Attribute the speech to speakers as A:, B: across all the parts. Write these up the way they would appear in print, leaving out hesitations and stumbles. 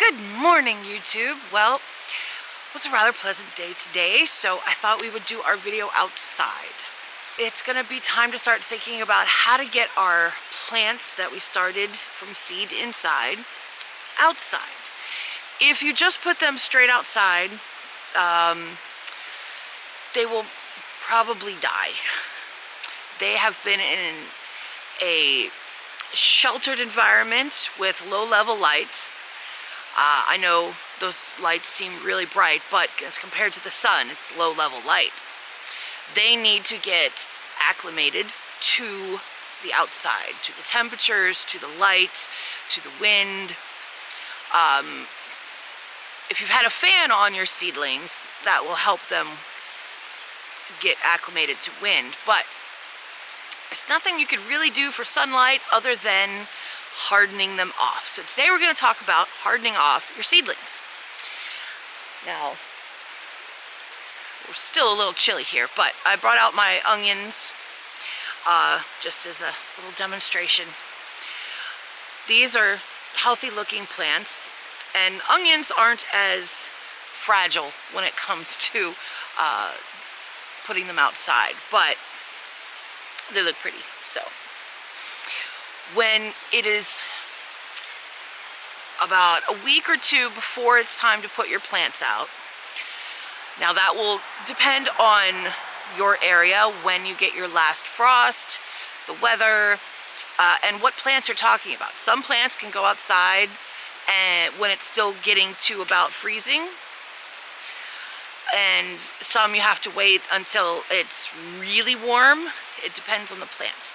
A: Good morning, YouTube. Well, it was a rather pleasant day today, so I thought we would do our video outside. It's gonna be time to start thinking about how to get our plants that we started from seed inside outside. If you just put them straight outside, they will probably die. They have been in a sheltered environment with low-level light. I know those lights seem really bright, but as compared to the sun, it's low-level light. They need to get acclimated to the outside, to the temperatures, to the light, to the wind. If you've had a fan on your seedlings, that will help them get acclimated to wind, but there's nothing you could really do for sunlight other than hardening them off. So today we're going to talk about hardening off your seedlings. Now, we're still a little chilly here, but I brought out my onions just as a little demonstration. These are healthy looking plants, and onions aren't as fragile when it comes to putting them outside, but they look pretty. So when it is about a week or two before it's time to put your plants out, now that will depend on your area, when you get your last frost, the weather, and what plants you're talking about. Some plants can go outside and when it's still getting to about freezing, and some you have to wait until it's really warm. It depends on the plant.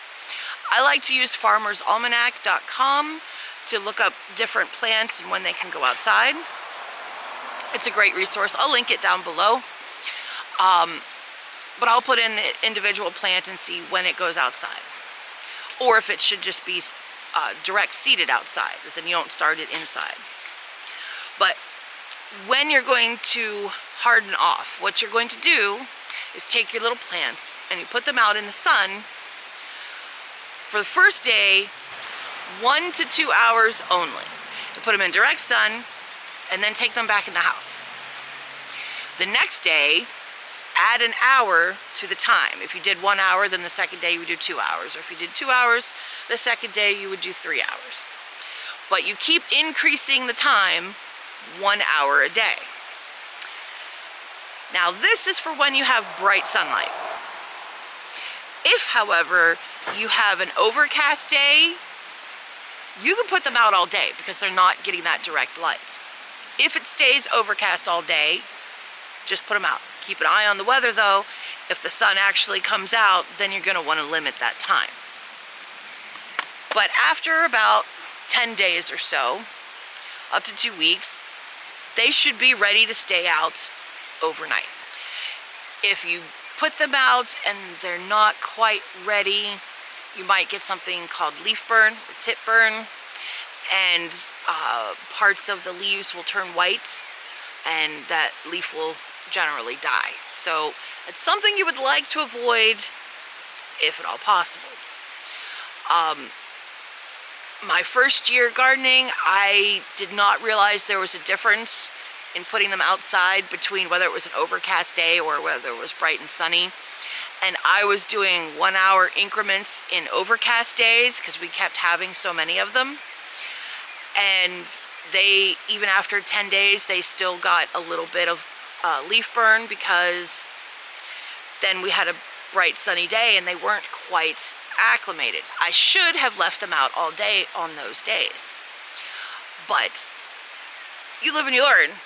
A: I like to use farmersalmanac.com to look up different plants and when they can go outside. It's a great resource. I'll link it down below. But I'll put in the individual plant and see when it goes outside. Or if it should just be direct seeded outside, because then you don't start it inside. But when you're going to harden off, what you're going to do is take your little plants and you put them out in the sun for the first day, 1 to 2 hours only. You put them in direct sun and then take them back in the house. The next day, add an hour to the time. If you did 1 hour, then the second day you would do 2 hours. Or if you did 2 hours, the second day you would do 3 hours. But you keep increasing the time 1 hour a day. Now this is for when you have bright sunlight. If, however, you have an overcast day, you can put them out all day because they're not getting that direct light. If it stays overcast all day, just put them out. Keep an eye on the weather though. If the sun actually comes out, then you're going to want to limit that time. But after about 10 days or so, up to 2 weeks, they should be ready to stay out overnight. If you put them out and they're not quite ready, you might get something called leaf burn or tip burn, and parts of the leaves will turn white and that leaf will generally die. So it's something you would like to avoid if at all possible. My first year gardening, I did not realize there was a difference in putting them outside between whether it was an overcast day or whether it was bright and sunny. And I was doing 1 hour increments in overcast days because we kept having so many of them. And they, even after 10 days, they still got a little bit of leaf burn because then we had a bright sunny day and they weren't quite acclimated. I should have left them out all day on those days. But you live and you learn.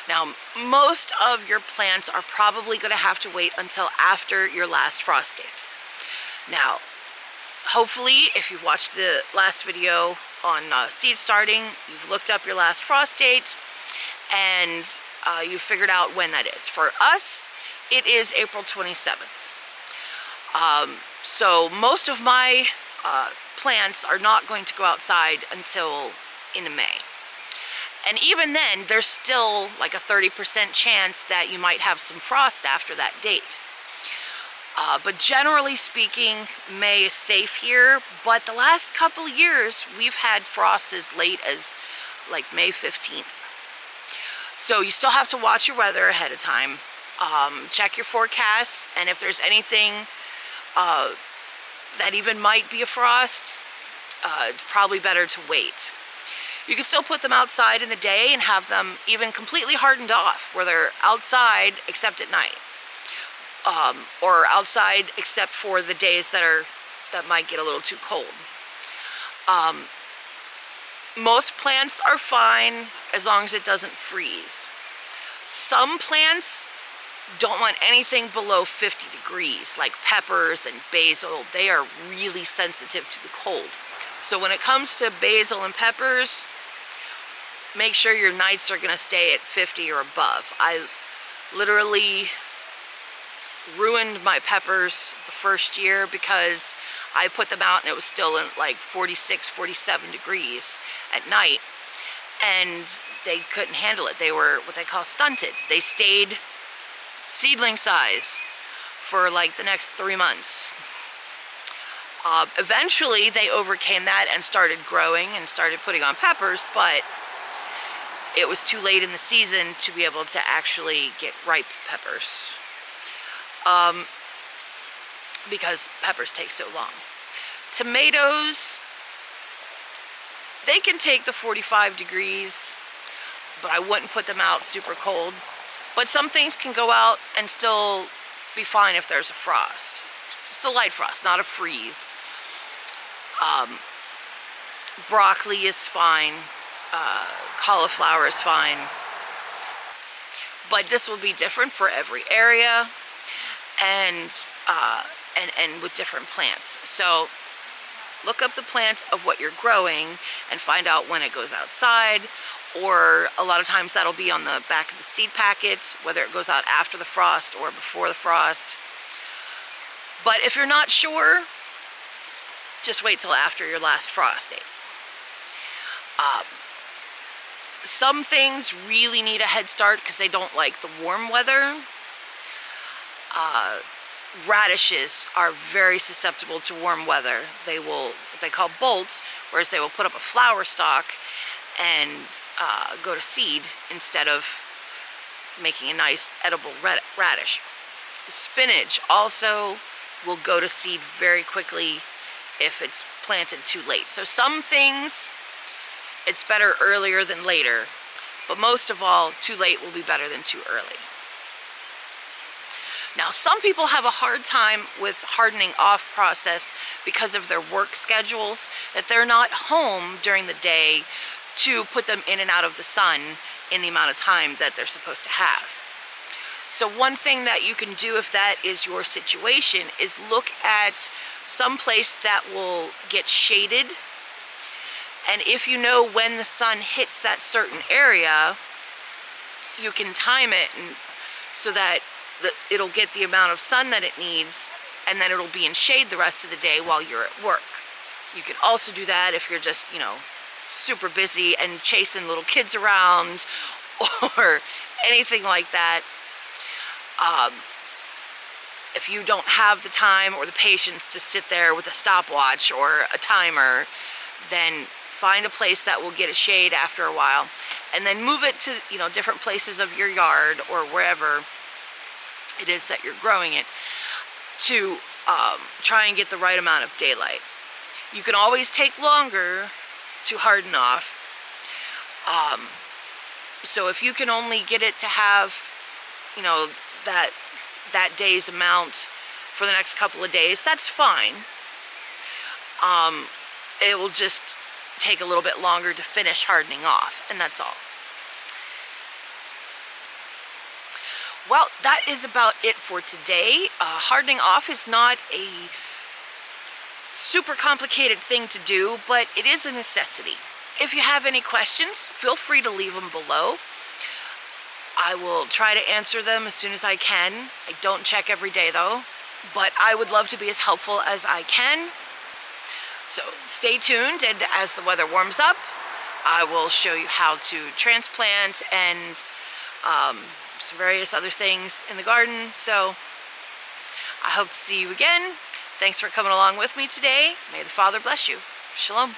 A: Now, most of your plants are probably going to have to wait until after your last frost date. Now, hopefully, if you've watched the last video on seed starting, you've looked up your last frost date, and you figured out when that is. For us, it is April 27th. So most of my plants are not going to go outside until in May. And even then, there's still like a 30% chance that you might have some frost after that date. But generally speaking, May is safe here. But the last couple years, we've had frosts as late as like May 15th. So you still have to watch your weather ahead of time. Check your forecasts, and if there's anything that even might be a frost, it's probably better to wait. You can still put them outside in the day and have them even completely hardened off, where they're outside except at night, or outside except for the days that might get a little too cold. Most plants are fine as long as it doesn't freeze. Some plants don't want anything below 50 degrees, like peppers and basil. They are really sensitive to the cold. So when it comes to basil and peppers, make sure your nights are gonna stay at 50 or above. I literally ruined my peppers the first year because I put them out and it was still in like 46, 47 degrees at night, and they couldn't handle it. They were what they call stunted. They stayed seedling size for like the next 3 months. Eventually they overcame that and started growing and started putting on peppers, but it was too late in the season to be able to actually get ripe peppers, because peppers take so long. Tomatoes, they can take the 45 degrees, but I wouldn't put them out super cold. But some things can go out and still be fine if there's a frost. Just a light frost, not a freeze. Broccoli is fine. Cauliflower is fine. But this will be different for every area and with different plants. So look up the plant of what you're growing and find out when it goes outside, or a lot of times that'll be on the back of the seed packet, whether it goes out after the frost or before the frost. But if you're not sure, just wait till after your last frost date. Some things really need a head start because they don't like the warm weather. Radishes are very susceptible to warm weather. They will, what they call bolts, whereas they will put up a flower stalk and go to seed instead of making a nice edible radish. The spinach also will go to seed very quickly if it's planted too late. So some things, it's better earlier than later, but most of all, too late will be better than too early. Now, some people have a hard time with hardening off process because of their work schedules, that they're not home during the day to put them in and out of the sun in the amount of time that they're supposed to have. So one thing that you can do if that is your situation is look at some place that will get shaded. And if you know when the sun hits that certain area, you can time it so that it'll get the amount of sun that it needs, and then it'll be in shade the rest of the day while you're at work. You can also do that if you're just, super busy and chasing little kids around or anything like that. If you don't have the time or the patience to sit there with a stopwatch or a timer, then find a place that will get a shade after a while, and then move it to different places of your yard or wherever it is that you're growing it to try and get the right amount of daylight. You can always take longer to harden off. So if you can only get it to have that day's amount for the next couple of days, that's fine. It will just take a little bit longer to finish hardening off, and that's all. Well, that is about it for today. Hardening off is not a super complicated thing to do, but it is a necessity. If you have any questions, feel free to leave them below. I will try to answer them as soon as I can. I don't check every day though, but I would love to be as helpful as I can. So stay tuned, and as the weather warms up, I will show you how to transplant and some various other things in the garden. So I hope to see you again. Thanks for coming along with me today. May the Father bless you. Shalom.